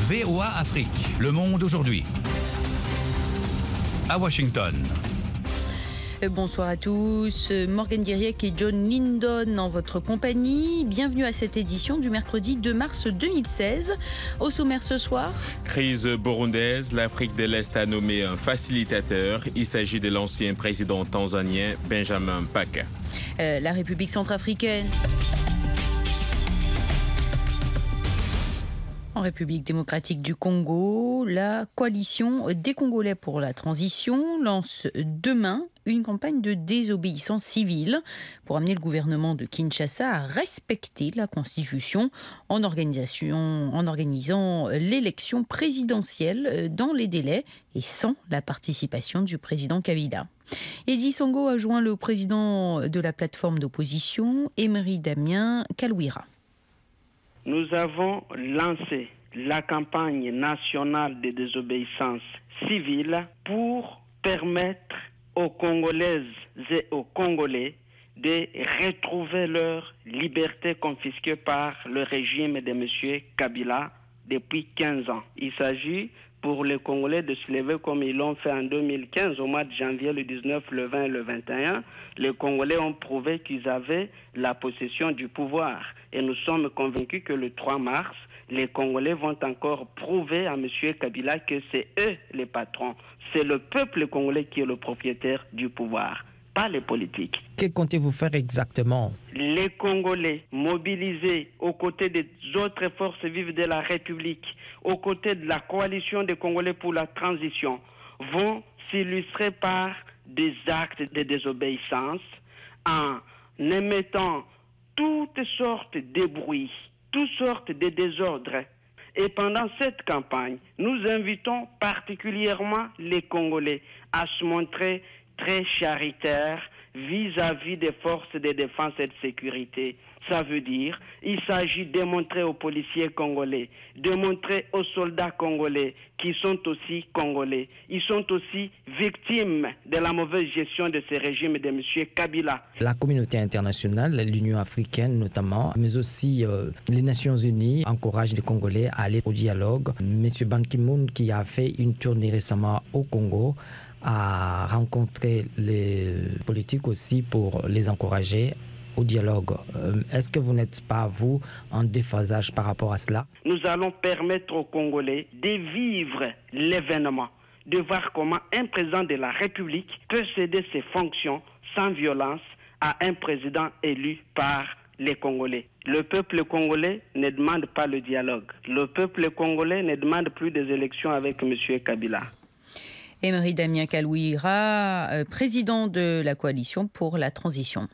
VOA Afrique, le monde aujourd'hui. À Washington. Bonsoir à tous, Morgane Guiriec et John Lindon en votre compagnie. Bienvenue à cette édition du mercredi 2 mars 2016. Au sommaire ce soir. Crise burundaise, l'Afrique de l'Est a nommé un facilitateur. Il s'agit de l'ancien président tanzanien Benjamin Mkapa. La République centrafricaine. En République démocratique du Congo, la coalition des Congolais pour la transition lance demain une campagne de désobéissance civile pour amener le gouvernement de Kinshasa à respecter la Constitution en organisant l'élection présidentielle dans les délais et sans la participation du président Kabila. Edi Songo a joint le président de la plateforme d'opposition, Emery Damien Kalouira. Nous avons lancé la campagne nationale de désobéissance civile pour permettre aux Congolaises et aux Congolais de retrouver leur liberté confisquée par le régime de M. Kabila depuis 15 ans. Il s'agit pour les Congolais de se lever comme ils l'ont fait en 2015, au mois de janvier, le 19, le 20 et le 21. Les Congolais ont prouvé qu'ils avaient la possession du pouvoir. Et nous sommes convaincus que le 3 mars, les Congolais vont encore prouver à M. Kabila que c'est eux les patrons. C'est le peuple congolais qui est le propriétaire du pouvoir, pas les politiques. Que comptez-vous faire exactement? Les Congolais mobilisés aux côtés des autres forces vives de la République, aux côtés de la coalition des Congolais pour la transition, vont s'illustrer par des actes de désobéissance en émettant toutes sortes de bruits, toutes sortes de désordres. Et pendant cette campagne, nous invitons particulièrement les Congolais à se montrer très charitaires vis-à-vis des forces de défense et de sécurité. Ça veut dire, il s'agit de montrer aux policiers congolais, de montrer aux soldats congolais qui sont aussi congolais. Ils sont aussi victimes de la mauvaise gestion de ce régime de M. Kabila. La communauté internationale, l'Union africaine notamment, mais aussi les Nations unies encouragent les Congolais à aller au dialogue. M. Ban Ki-moon, qui a fait une tournée récemment au Congo, a rencontré les politiques aussi pour les encourager au dialogue. Est-ce que vous n'êtes pas, vous, en déphasage par rapport à cela? Nous allons permettre aux Congolais de vivre l'événement, de voir comment un président de la République peut céder ses fonctions sans violence à un président élu par les Congolais. Le peuple congolais ne demande pas le dialogue. Le peuple congolais ne demande plus des élections avec M. Kabila. Emery Damien Kalouira, président de la coalition pour la transition.